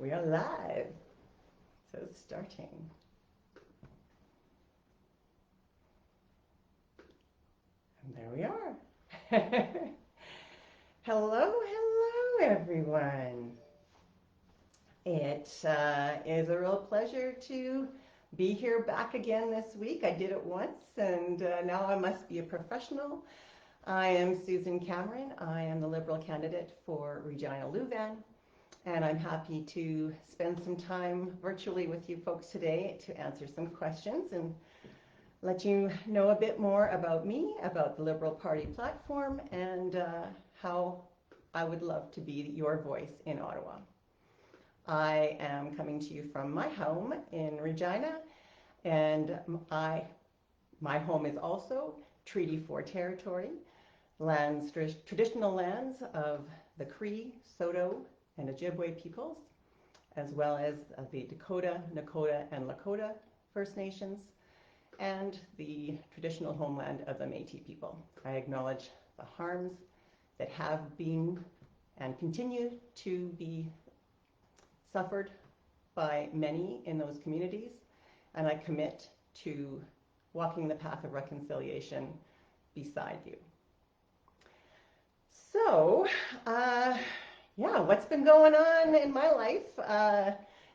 We are live. So starting. And there we are. Hello, hello, everyone. It is a real pleasure to be here back again this week. I did it once, and now I must be a professional. I am Susan Cameron. I am the Liberal candidate for Regina Lewvan, and I'm happy to spend some time virtually with you folks today to answer some questions and let you know a bit more about me, about the Liberal Party platform, and how I would love to be your voice in Ottawa. I am coming to you from my home in Regina, and my home is also Treaty 4 territory, traditional lands of the Cree, Saulteaux, and Ojibwe peoples, as well as the Dakota, Nakota, and Lakota First Nations, and the traditional homeland of the Métis people. I acknowledge the harms that have been and continue to be suffered by many in those communities, and I commit to walking the path of reconciliation beside you. So, yeah, what's been going on in my life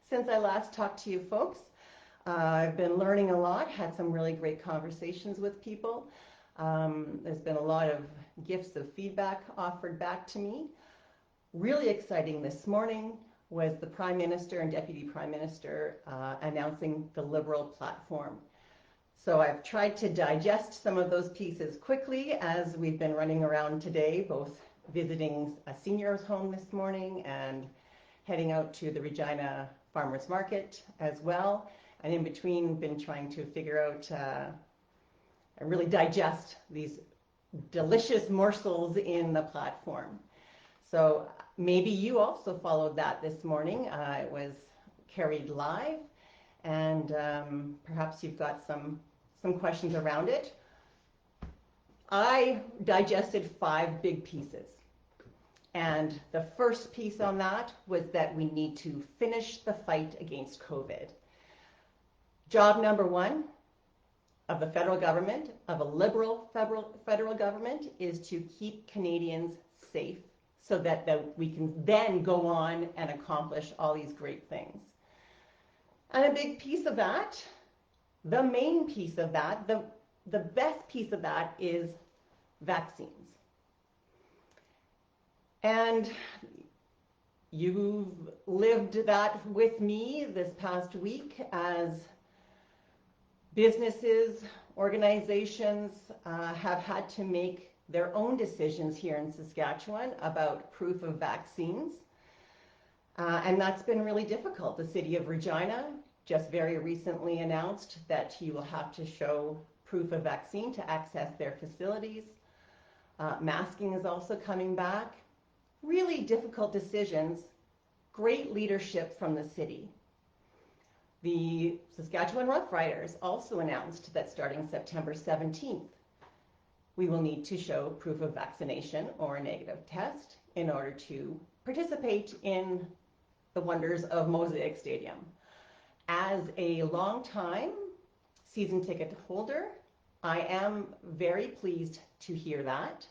since I last talked to you folks? I've been learning a lot, had some really great conversations with people. There's been a lot of gifts of feedback offered back to me. Really exciting this morning was the Prime Minister and Deputy Prime Minister announcing the Liberal platform. So I've tried to digest some of those pieces quickly as we've been running around today, both visiting a seniors home this morning and heading out to the Regina Farmers Market as well. And in between, been trying to figure out and really digest these delicious morsels in the platform. So maybe you also followed that this morning. It was carried live, and perhaps you've got some questions around it. I digested 5 big pieces. And the first piece on that was that we need to finish the fight against COVID. Job number 1 of the federal government, of a Liberal federal government, is to keep Canadians safe so that we can then go on and accomplish all these great things. And a big piece of that, the main piece of that, the best piece of that is vaccines. And you've lived that with me this past week as businesses, organizations have had to make their own decisions here in Saskatchewan about proof of vaccines. And that's been really difficult. The City of Regina just very recently announced that you will have to show proof of vaccine to access their facilities. Masking is also coming back. Really difficult decisions, great leadership from the city. The Saskatchewan Roughriders also announced that starting September 17th, we will need to show proof of vaccination or a negative test in order to participate in the wonders of Mosaic Stadium. As a long-time season ticket holder, I am very pleased to hear that.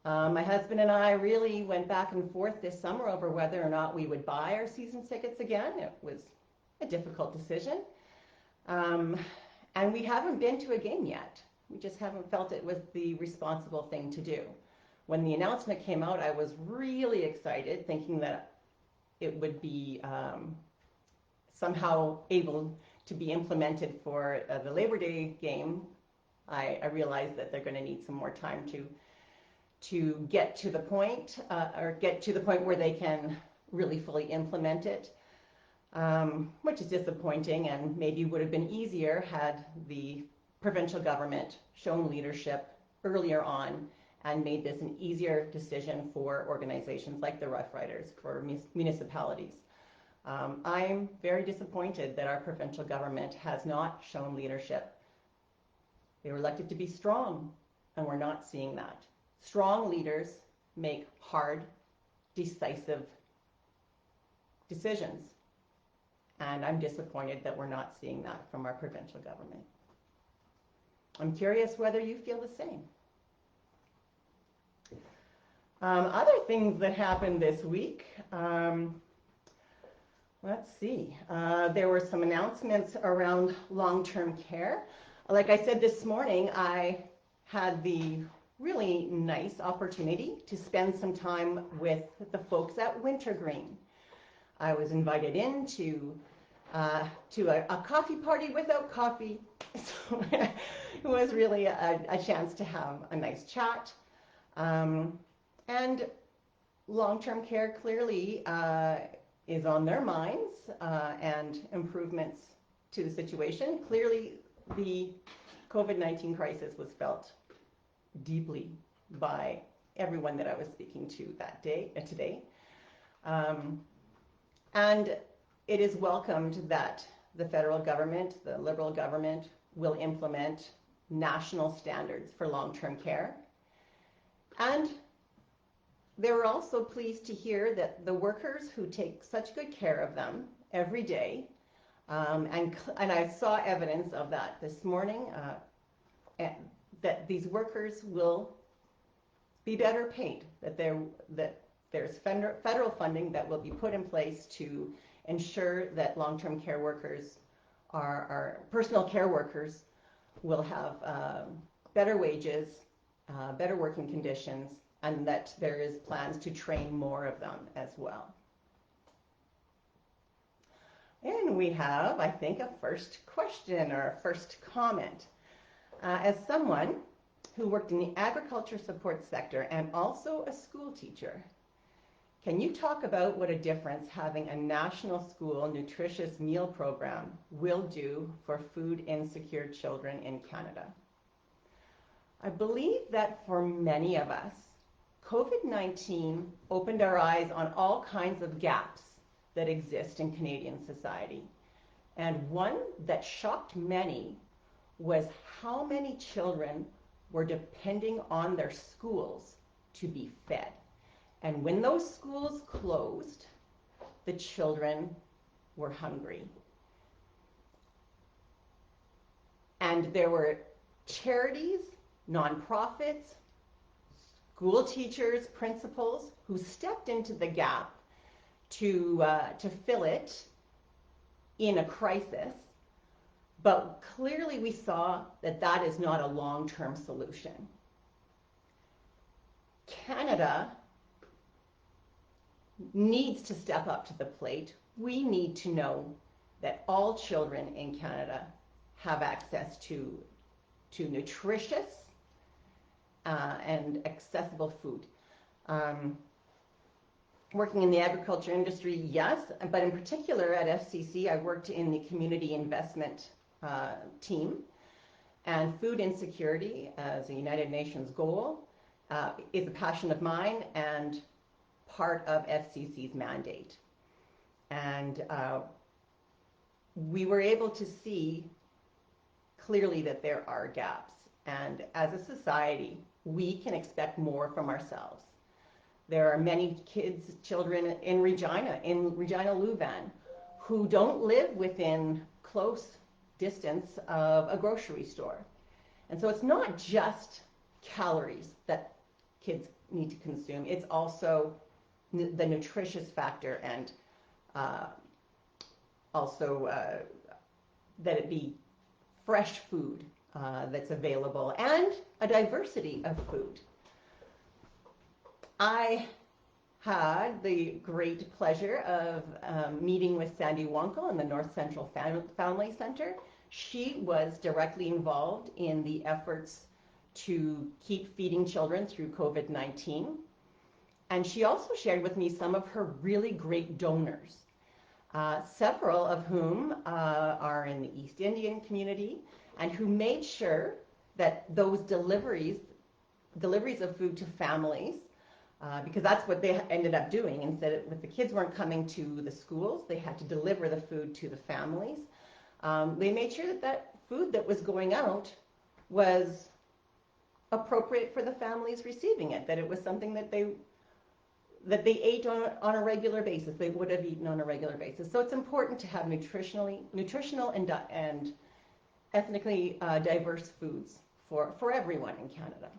My husband and I really went back and forth this summer over whether or not we would buy our season tickets again. It was a difficult decision. And we haven't been to a game yet. We just haven't felt it was the responsible thing to do. When the announcement came out, I was really excited, thinking that it would be somehow able to be implemented for the Labor Day game. I realized that they're going to need some more time to get to the point, or get to the point where they can really fully implement it, which is disappointing and maybe would have been easier had the provincial government shown leadership earlier on and made this an easier decision for organizations like the Roughriders, for municipalities. I'm very disappointed that our provincial government has not shown leadership. They were elected to be strong, and we're not seeing that. Strong leaders make hard, decisive decisions. And I'm disappointed that we're not seeing that from our provincial government. I'm curious whether you feel the same. Other things that happened this week, let's see. There were some announcements around long-term care. Like I said this morning, I had the really nice opportunity to spend some time with the folks at Wintergreen. I was invited in to a coffee party without coffee. So it was really a chance to have a nice chat. And long-term care clearly is on their minds, and improvements to the situation. Clearly, the COVID-19 crisis was felt deeply by everyone that I was speaking to that day, today. And it is welcomed that the federal government, the Liberal government, will implement national standards for long-term care. And they were also pleased to hear that the workers who take such good care of them every day, and I saw evidence of that this morning, that these workers will be better paid, that there's federal funding that will be put in place to ensure that long-term care workers, our personal care workers, will have better wages, better working conditions, and that there is plans to train more of them as well. And we have, I think, a first question or a first comment. As someone who worked in the agriculture support sector and also a school teacher, can you talk about what a difference having a national school nutritious meal program will do for food insecure children in Canada? I believe that for many of us, COVID-19 opened our eyes on all kinds of gaps that exist in Canadian society. And one that shocked many was how many children were depending on their schools to be fed. And when those schools closed, the children were hungry. And there were charities, nonprofits, school teachers, principals who stepped into the gap to fill it in a crisis. But clearly we saw that that is not a long-term solution. Canada needs to step up to the plate. We need to know that all children in Canada have access to nutritious and accessible food. Working in the agriculture industry, yes, but in particular at FCC, I worked in the community investment team, and food insecurity as a United Nations goal is a passion of mine and part of FCC's mandate. And we were able to see clearly that there are gaps, and as a society, we can expect more from ourselves. There are many children in Regina Lewvan, who don't live within close distance of a grocery store. And so it's not just calories that kids need to consume, it's also the nutritious factor, and also that it be fresh food that's available, and a diversity of food. I had the great pleasure of meeting with Sandy Wonkel in the North Central Family Center. She was directly involved in the efforts to keep feeding children through COVID-19. And she also shared with me some of her really great donors, several of whom are in the East Indian community, and who made sure that those deliveries of food to families, because that's what they ended up doing. Instead of, if the kids weren't coming to the schools, they had to deliver the food to the families. They made sure that that food that was going out was appropriate for the families receiving it, that it was something that that they ate on a regular basis, they would have eaten on a regular basis. So it's important to have nutritional and ethnically diverse foods for everyone in Canada.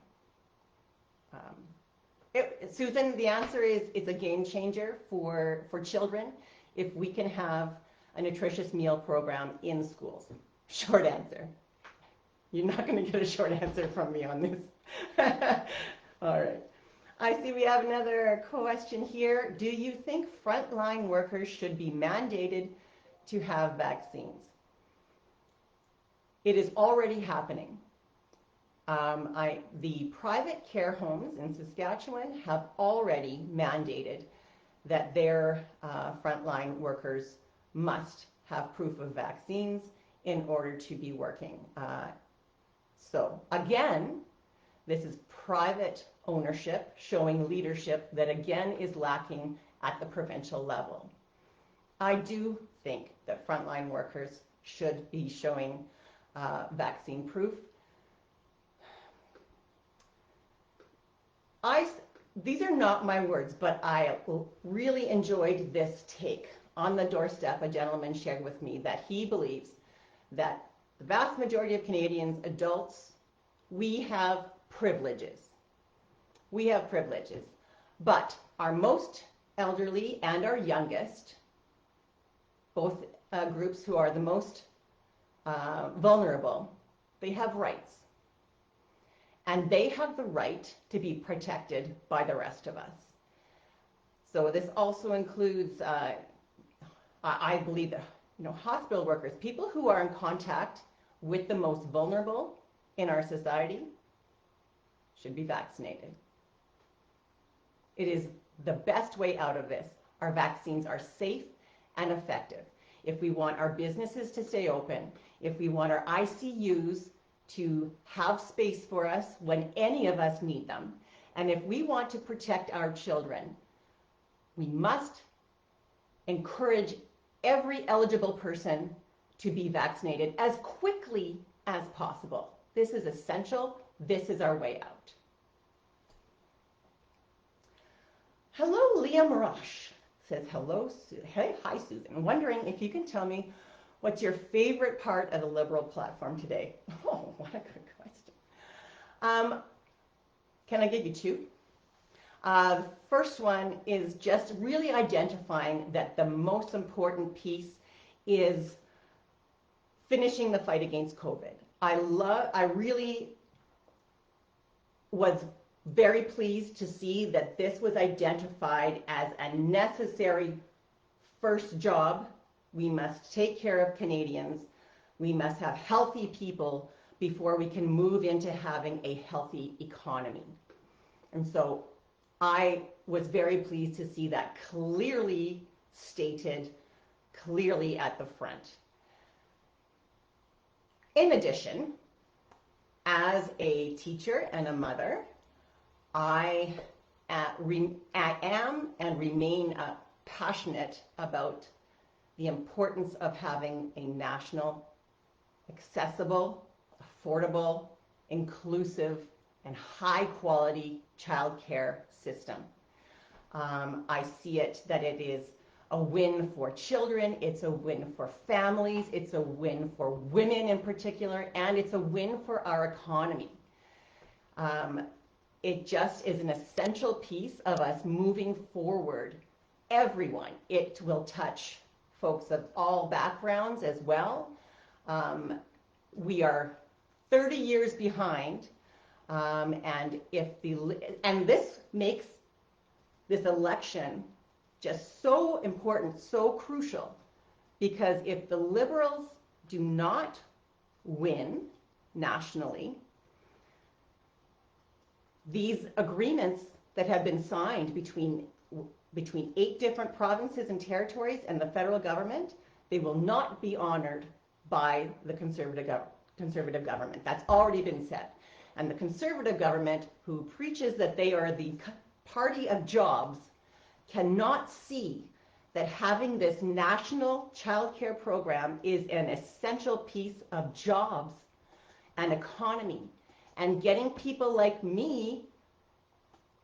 Susan, the answer is it's a game changer for children if we can have a nutritious meal program in schools. Short answer. You're not going to get a short answer from me on this. All right. I see we have another question here. Do you think frontline workers should be mandated to have vaccines? It is already happening. The private care homes in Saskatchewan have already mandated that their frontline workers must have proof of vaccines in order to be working. So again, this is private ownership showing leadership that again is lacking at the provincial level. I do think that frontline workers should be showing vaccine proof. These are not my words, but I really enjoyed this take. On the doorstep, a gentleman shared with me that he believes that the vast majority of Canadians, adults, we have privileges. We have privileges. But our most elderly and our youngest, both groups who are the most vulnerable, they have rights. And they have the right to be protected by the rest of us. So this also includes, I believe, that hospital workers, people who are in contact with the most vulnerable in our society should be vaccinated. It is the best way out of this. Our vaccines are safe and effective. If we want our businesses to stay open, if we want our ICUs to have space for us when any of us need them, and if we want to protect our children, we must encourage every eligible person to be vaccinated as quickly as possible. This is essential. This is our way out. Hello, Liam Roche says, hello, hey, hi, Susan. I'm wondering if you can tell me what's your favorite part of the Liberal platform today? Oh, what a good question. Can I give you two? The first one is just really identifying that the most important piece is finishing the fight against COVID. I really was very pleased to see that this was identified as a necessary first job. We must take care of Canadians. We must have healthy people before we can move into having a healthy economy. And so I was very pleased to see that clearly stated, clearly at the front. In addition, as a teacher and a mother, I am and remain passionate about the importance of having a national, accessible, affordable, inclusive, and high-quality childcare system. I see it that it is a win for children, it's a win for families, it's a win for women in particular, and it's a win for our economy. It just is an essential piece of us moving forward. Everyone. It will touch folks of all backgrounds as well. We are 30 years behind, and this makes this election just so important, so crucial, because if the Liberals do not win nationally, these agreements that have been signed between 8 different provinces and territories and the federal government, they will not be honored by the Conservative government. That's already been said. And the Conservative government, who preaches that they are the party of jobs, cannot see that having this national childcare program is an essential piece of jobs and economy, and getting people like me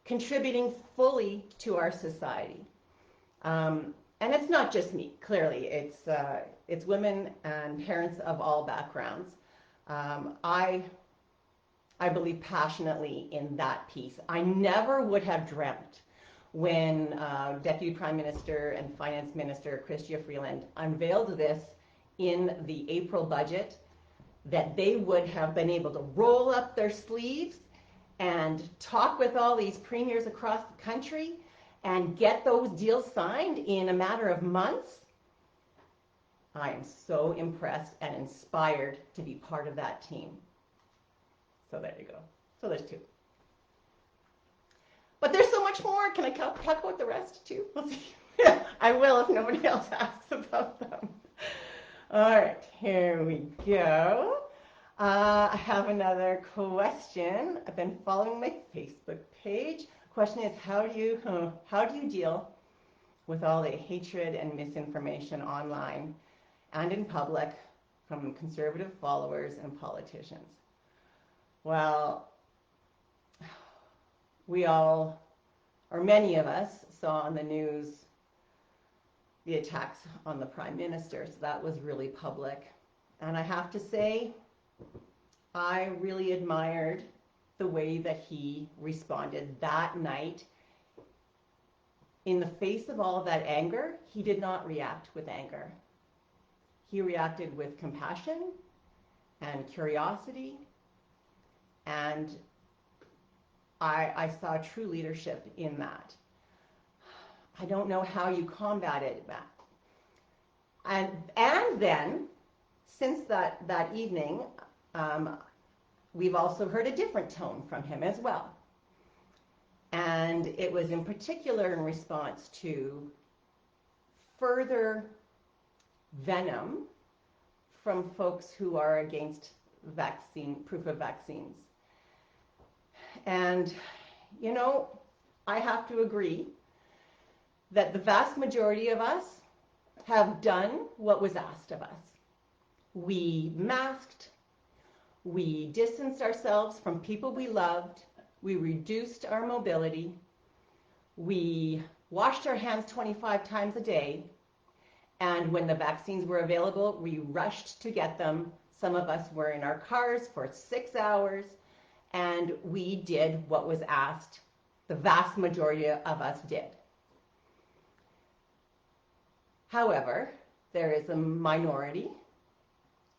contributing fully to our society. And it's not just me, clearly. It's women and parents of all backgrounds. I believe passionately in that piece. I never would have dreamt when Deputy Prime Minister and Finance Minister Chrystia Freeland unveiled this in the April budget that they would have been able to roll up their sleeves and talk with all these premiers across the country and get those deals signed in a matter of months. I am so impressed and inspired to be part of that team. So there you go. So there's two. But there's so much more. Can I talk about the rest too? Let's see. Yeah, I will if nobody else asks about them. All right, here we go. I have another question. I've been following my Facebook page. Question is, how do you deal with all the hatred and misinformation online and in public from conservative followers and politicians? Well, we all, or many of us, saw on the news the attacks on the Prime Minister, so that was really public. And I have to say, I really admired the way that he responded that night. In the face of all of that anger, he did not react with anger. He reacted with compassion and curiosity, and I saw true leadership in that. I don't know how you combated that. And then, since that evening, we've also heard a different tone from him as well. And it was in particular in response to further venom from folks who are against proof of vaccines. And, you know, I have to agree that the vast majority of us have done what was asked of us. We masked, we distanced ourselves from people we loved, we reduced our mobility, we washed our hands 25 times a day, and when the vaccines were available, we rushed to get them. Some of us were in our cars for 6 hours, and we did what was asked. The vast majority of us did. However, there is a minority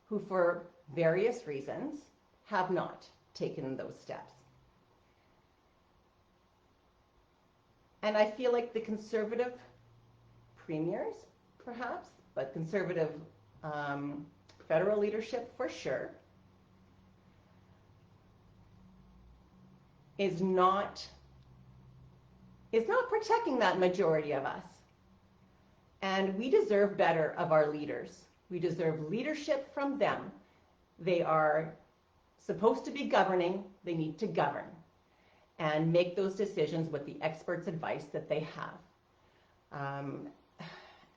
who, for various reasons, have not taken those steps. And I feel like the conservative premiers, perhaps, but conservative federal leadership for sure, is not protecting that majority of us. And we deserve better of our leaders. We deserve leadership from them. They are supposed to be governing. They need to govern and make those decisions with the experts' advice that they have.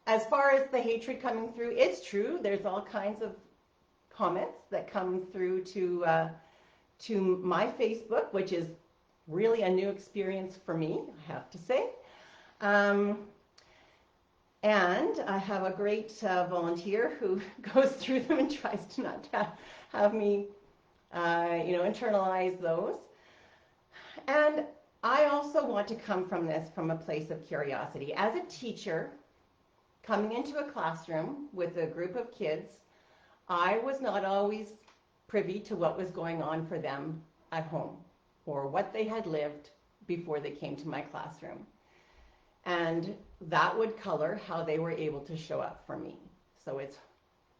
As far as the hatred coming through, it's true. There's all kinds of comments that come through to my Facebook, which is really a new experience for me, I have to say. And I have a great volunteer who goes through them and tries to not have me, internalize those. And I also want to come from this from a place of curiosity. As a teacher, coming into a classroom with a group of kids, I was not always privy to what was going on for them at home or what they had lived before they came to my classroom. And that would color how they were able to show up for me. So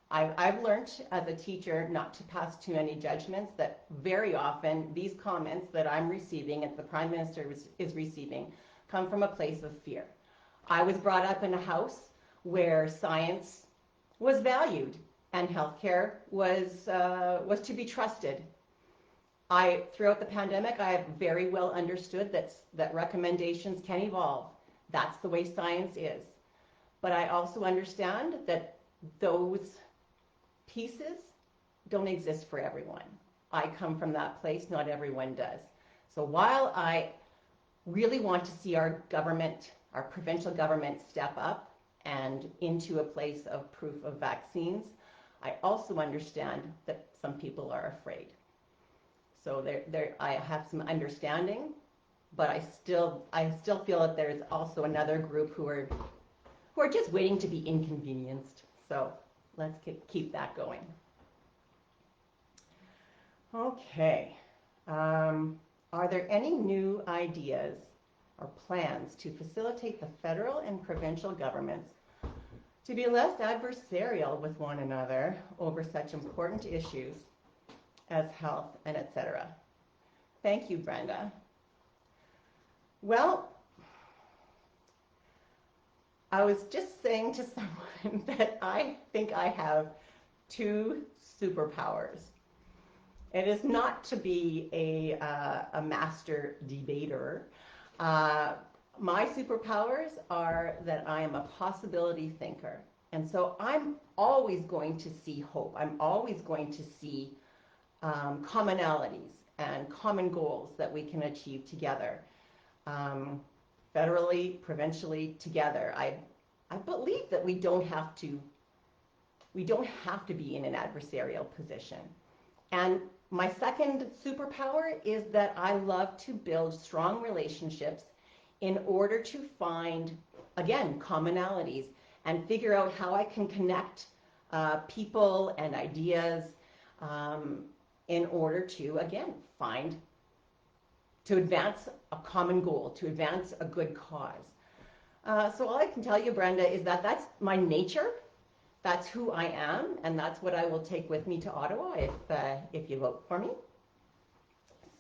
I've learned as a teacher not to pass too many judgments, that very often these comments that I'm receiving and the Prime Minister is receiving come from a place of fear. I was brought up in a house where science was valued and healthcare was to be trusted. Throughout the pandemic, I have very well understood that recommendations can evolve. That's the way science is. But I also understand that those pieces don't exist for everyone. I come from that place, not everyone does. So while I really want to see our government, our provincial government, step up and into a place of proof of vaccines. I also understand that some people are afraid. So I have some understanding, but I still feel that there's also another group who are just waiting to be inconvenienced. So let's keep that going. Okay. Are there any new ideas or plans to facilitate the federal and provincial governments to be less adversarial with one another over such important issues as health and etc.? Thank you, Brenda. Well, I was just saying to someone that I think I have two superpowers. It is not to be a master debater. My superpowers are that I am a possibility thinker. And so I'm always going to see hope. I'm always going to see commonalities and common goals that we can achieve together. Federally, provincially, together. I believe that we don't have to be in an adversarial position. And my second superpower is that I love to build strong relationships in order to find, again, commonalities and figure out how I can connect people and ideas in order to, again, to advance a common goal, to advance a good cause. So all I can tell you, Brenda, is that that's my nature. That's who I am, and that's what I will take with me to Ottawa if you vote for me.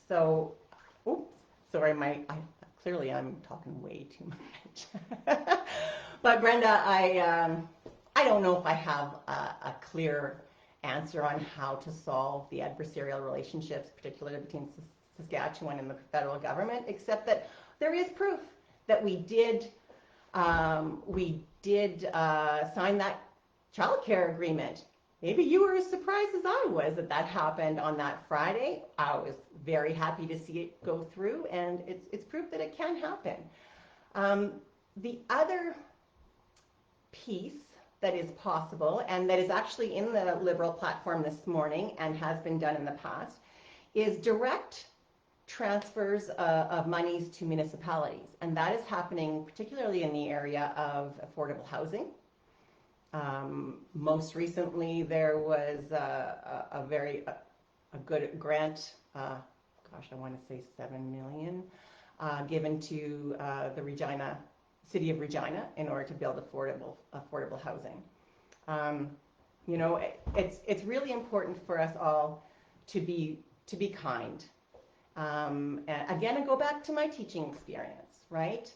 So, oops, sorry, clearly I'm talking way too much. But Brenda, I don't know if I have a clear answer on how to solve the adversarial relationships, particularly between Saskatchewan and the federal government, except that there is proof that we did sign that childcare agreement. Maybe you were as surprised as I was that happened on that Friday. I was very happy to see it go through, and it's proof that it can happen. The other piece that is possible, and that is actually in the Liberal platform this morning and has been done in the past, is direct transfers of monies to municipalities. And that is happening particularly in the area of affordable housing. Most recently, there was a good grant, I want to say $7 million, given to the city of Regina in order to build affordable housing. It's really important for us all to be kind. And again, I go back to my teaching experience, right?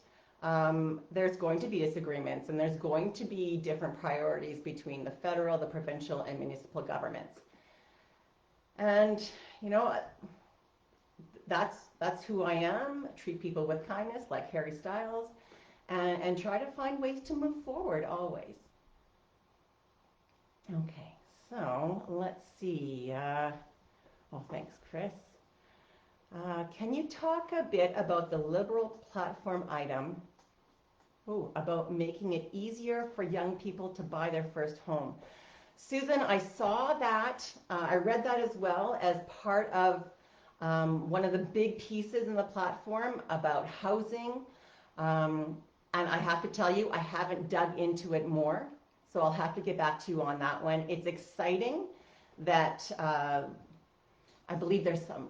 There's going to be disagreements, and there's going to be different priorities between the federal, the provincial, and municipal governments. And, that's who I am. Treat people with kindness, like Harry Styles, and try to find ways to move forward always. Okay, so let's see. Thanks, Chris. Can you talk a bit about the Liberal platform item about making it easier for young people to buy their first home? Susan, I saw that. I read that as well as part of one of the big pieces in the platform about housing. And I have to tell you, I haven't dug into it more, so I'll have to get back to you on that one. It's exciting that I believe there's some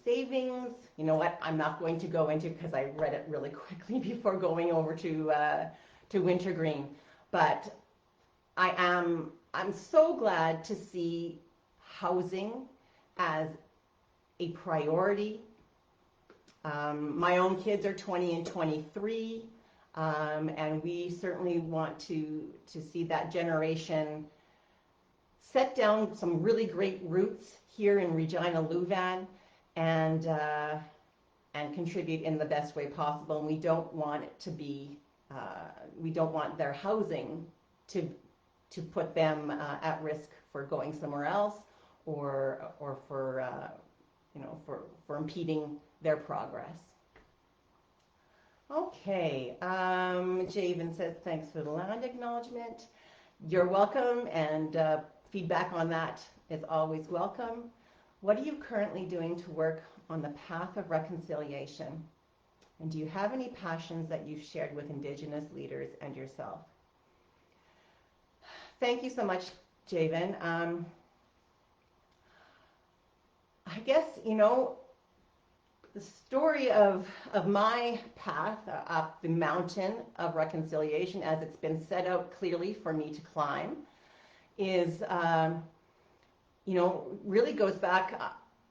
savings. You know what? I'm not going to go into because I read it really quickly before going over to Wintergreen. But I'm so glad to see housing as a priority. My own kids are 20 and 23, and we certainly want to see that generation set down some really great roots here in Regina Lewvan and contribute in the best way possible. And we don't want it to be, we don't want their housing to put them at risk for going somewhere else or for impeding their progress. Okay, Javen says thanks for the land acknowledgement. You're welcome, and feedback on that is always welcome. What are you currently doing to work on the path of reconciliation? And do you have any passions that you've shared with Indigenous leaders and yourself? Thank you so much, Javen. I guess, the story of my path up the mountain of reconciliation, as it's been set out clearly for me to climb, is, really goes back.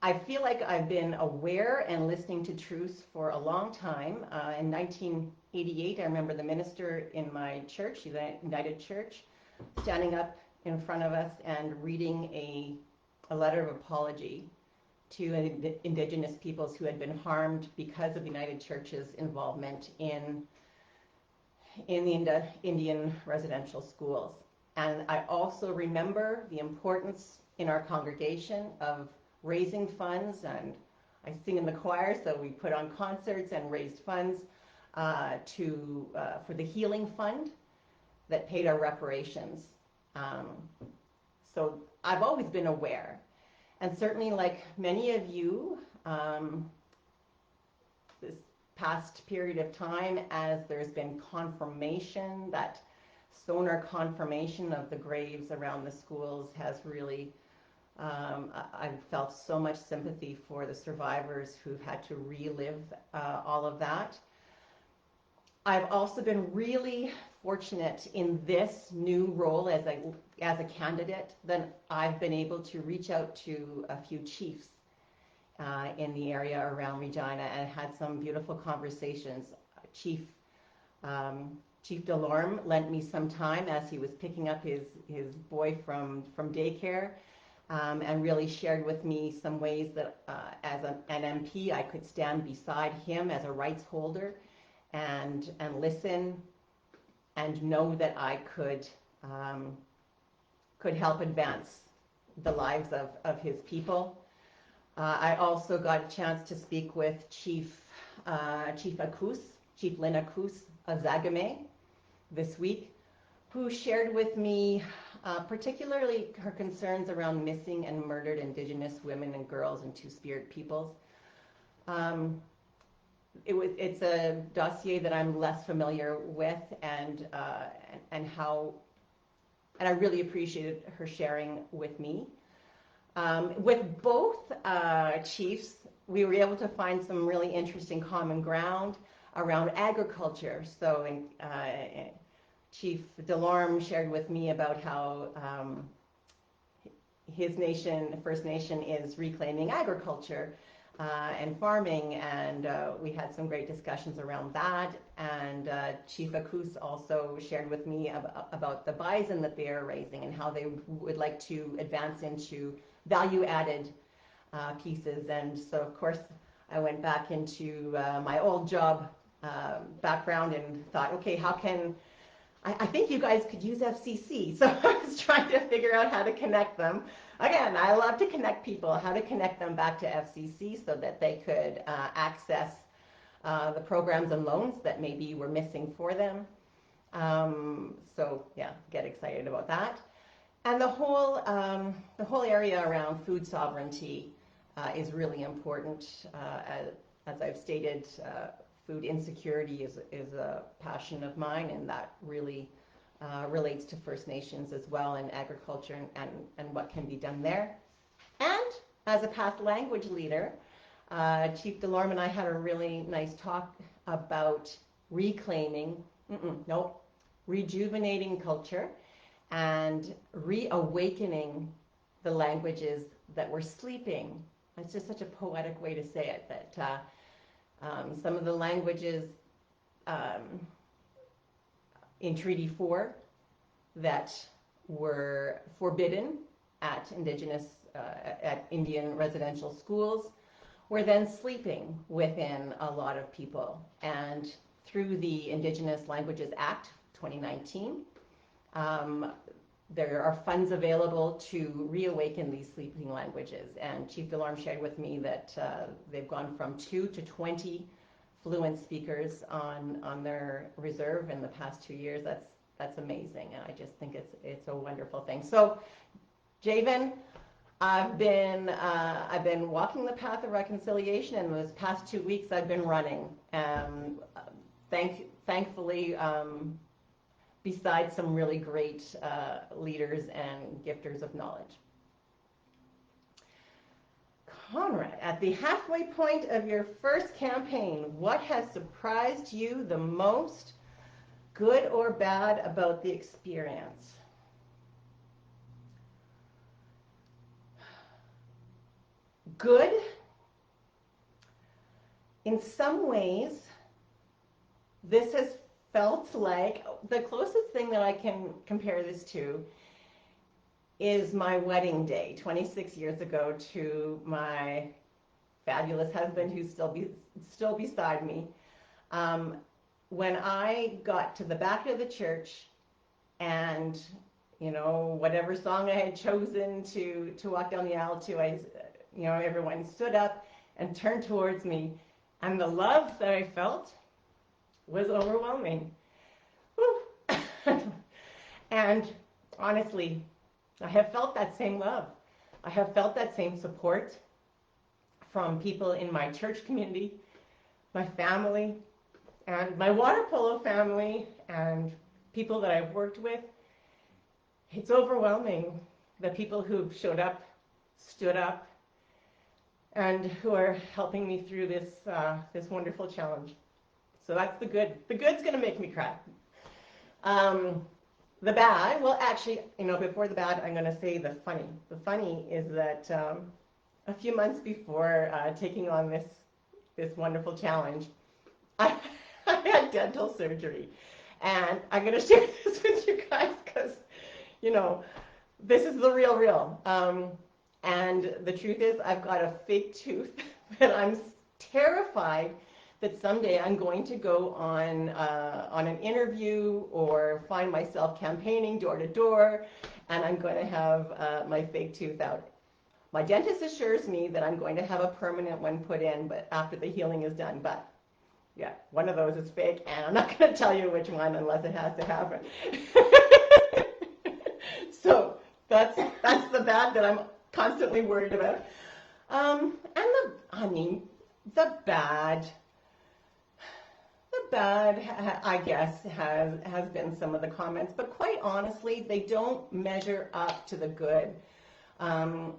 I feel like I've been aware and listening to truths for a long time. In 1988, I remember the minister in my church, the United Church, standing up in front of us and reading a letter of apology to Indigenous peoples who had been harmed because of the United Church's involvement in the Indian residential schools. And I also remember the importance in our congregation of raising funds, and I sing in the choir, so we put on concerts and raised funds for the healing fund that paid our reparations. So I've always been aware. And certainly, like many of you, this past period of time, as there's been confirmation, that sonar confirmation of the graves around the schools has really, I've felt so much sympathy for the survivors who've had to relive all of that. I've also been really fortunate in this new role as a candidate that I've been able to reach out to a few chiefs in the area around Regina and had some beautiful conversations. Chief Delorme lent me some time as he was picking up his boy from daycare, and really shared with me some ways that as an MP I could stand beside him as a rights holder and listen and know that I could help advance the lives of his people. I also got a chance to speak with Chief Lynn Akus of Zagame this week, who shared with me particularly her concerns around missing and murdered Indigenous women and girls and Two-Spirit peoples. It's a dossier that I'm less familiar with, and I really appreciated her sharing with me. With both chiefs, we were able to find some really interesting common ground around agriculture. So Chief Delorme shared with me about how his nation, First Nation, is reclaiming agriculture and farming, and we had some great discussions around that. And Chief Akus also shared with me about the bison that they are raising and how they would like to advance into value-added pieces. And so, of course, I went back into my old job background and thought, okay, how can I think you guys could use FCC. So I was trying to figure out how to connect them. Again, I love to connect people, how to connect them back to FCC so that they could access the programs and loans that maybe were missing for them. So yeah, get excited about that. And the whole area around food sovereignty is really important. As I've stated, food insecurity is a passion of mine, and that really relates to First Nations as well, and agriculture and what can be done there. And as a past language leader, Chief Delorme and I had a really nice talk about rejuvenating culture and reawakening the languages that were sleeping. It's just such a poetic way to say it, that some of the languages in Treaty 4 that were forbidden at Indian residential schools were then sleeping within a lot of people. And through the Indigenous Languages Act 2019, there are funds available to reawaken these sleeping languages. And Chief Delorme shared with me that they've gone from 2 to 20 fluent speakers on their reserve in the past 2 years. That's amazing, and I just think it's a wonderful thing. So, Javen, I've been walking the path of reconciliation, and those past 2 weeks I've been running. Thankfully, besides some really great leaders and gifters of knowledge. Conrad, at the halfway point of your first campaign, what has surprised you the most, good or bad, about the experience? Good. In some ways, this has felt like, the closest thing that I can compare this to is my wedding day 26 years ago to my fabulous husband, who's still beside me. When I got to the back of the church, and whatever song I had chosen to walk down the aisle to, everyone stood up and turned towards me, and the love that I felt was overwhelming. And honestly, I have felt that same love. I have felt that same support from people in my church community, my family, and my water polo family, and people that I've worked with. It's overwhelming, the people who've showed up, stood up, and who are helping me through this wonderful challenge. So that's the good. The good's going to make me cry. The bad, well, actually, before the bad, I'm going to say the funny. The funny is that a few months before taking on this wonderful challenge, I had dental surgery. And I'm going to share this with you guys because, this is the real. And the truth is, I've got a fake tooth that I'm terrified that someday I'm going to go on an interview or find myself campaigning door to door, and I'm going to have my fake tooth out. My dentist assures me that I'm going to have a permanent one put in, but after the healing is done. But yeah, one of those is fake, and I'm not going to tell you which one unless it has to happen. So that's the bad that I'm constantly worried about. And the bad. The bad, I guess, has been some of the comments, but quite honestly, they don't measure up to the good. The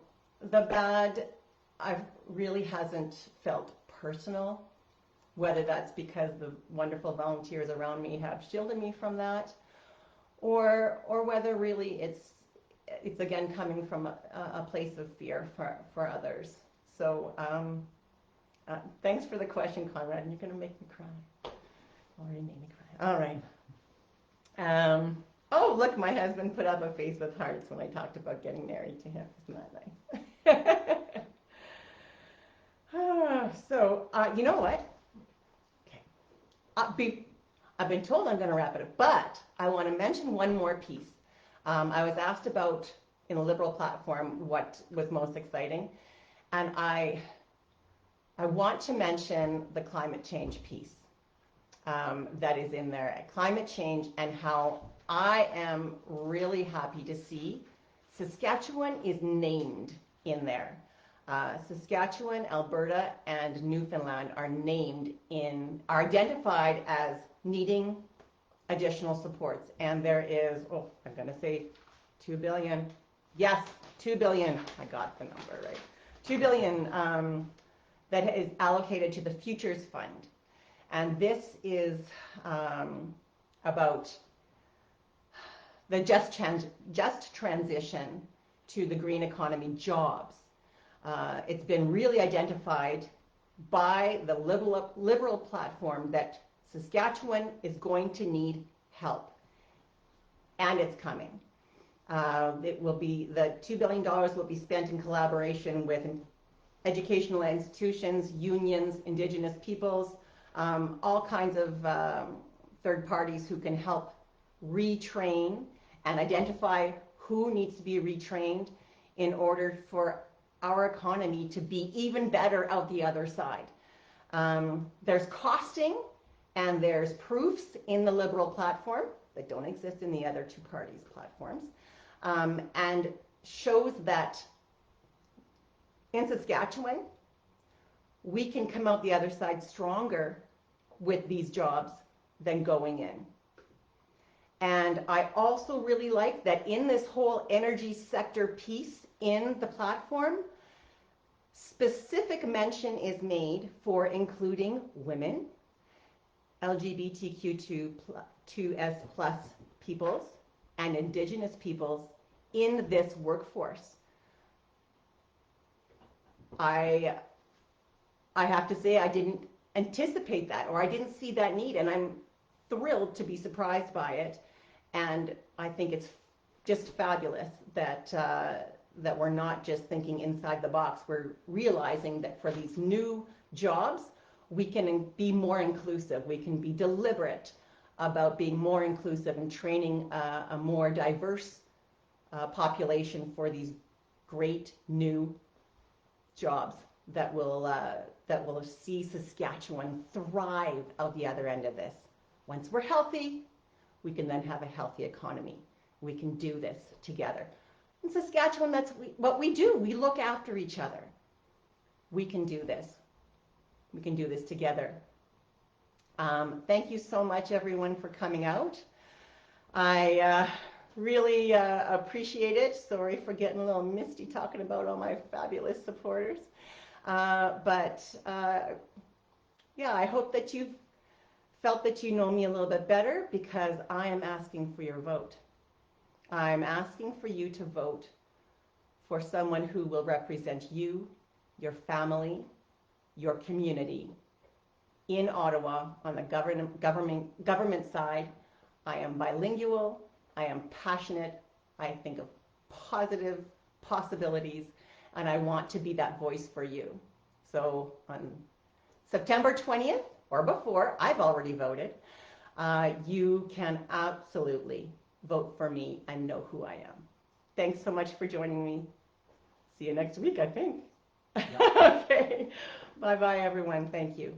bad, really hasn't felt personal, whether that's because the wonderful volunteers around me have shielded me from that, or whether really it's again coming from a place of fear for others. So thanks for the question, Conrad, and you're going to make me cry. Already made me cry. All right. Oh, look, my husband put up a face with hearts when I talked about getting married to him. Isn't that nice? So, you know what? Okay. I've been told I'm going to wrap it up, but I want to mention one more piece. I was asked about, in the Liberal platform, what was most exciting, and I want to mention the climate change piece. That is in there, climate change, and how I am really happy to see Saskatchewan is named in there. Saskatchewan, Alberta, and Newfoundland are identified as needing additional supports. And there is, I'm going to say 2 billion. Yes, 2 billion. I got the number right. 2 billion that is allocated to the Futures Fund. And this is about the just transition to the green economy jobs. It's been really identified by the Liberal platform that Saskatchewan is going to need help, and it's coming. The $2 billion will be spent in collaboration with educational institutions, unions, Indigenous peoples, all kinds of third parties who can help retrain and identify who needs to be retrained in order for our economy to be even better out the other side. There's costing and there's proofs in the Liberal platform that don't exist in the other two parties' platforms, and shows that in Saskatchewan, we can come out the other side stronger with these jobs than going in. And I also really like that in this whole energy sector piece in the platform, specific mention is made for including women, LGBTQ2S plus peoples, and Indigenous peoples in this workforce. I have to say I didn't anticipate that, or I didn't see that need, and I'm thrilled to be surprised by it. And I think it's just fabulous that that we're not just thinking inside the box. We're realizing that for these new jobs, we can be more inclusive. We can be deliberate about being more inclusive and training a more diverse population for these great new jobs that will see Saskatchewan thrive out the other end of this. Once we're healthy, we can then have a healthy economy. We can do this together. In Saskatchewan, that's what we do. We look after each other. We can do this. We can do this together. Thank you so much, everyone, for coming out. I really appreciate it. Sorry for getting a little misty talking about all my fabulous supporters. Yeah, I hope that you've felt that you know me a little bit better, because I am asking for your vote. I'm asking for you to vote for someone who will represent you, your family, your community in Ottawa on the government side. I am bilingual. I am passionate. I think of positive possibilities, and I want to be that voice for you. So on September 20th or before, I've already voted. You can absolutely vote for me and know who I am. Thanks so much for joining me. See you next week, I think. Yeah. Okay. Bye-bye, everyone. Thank you.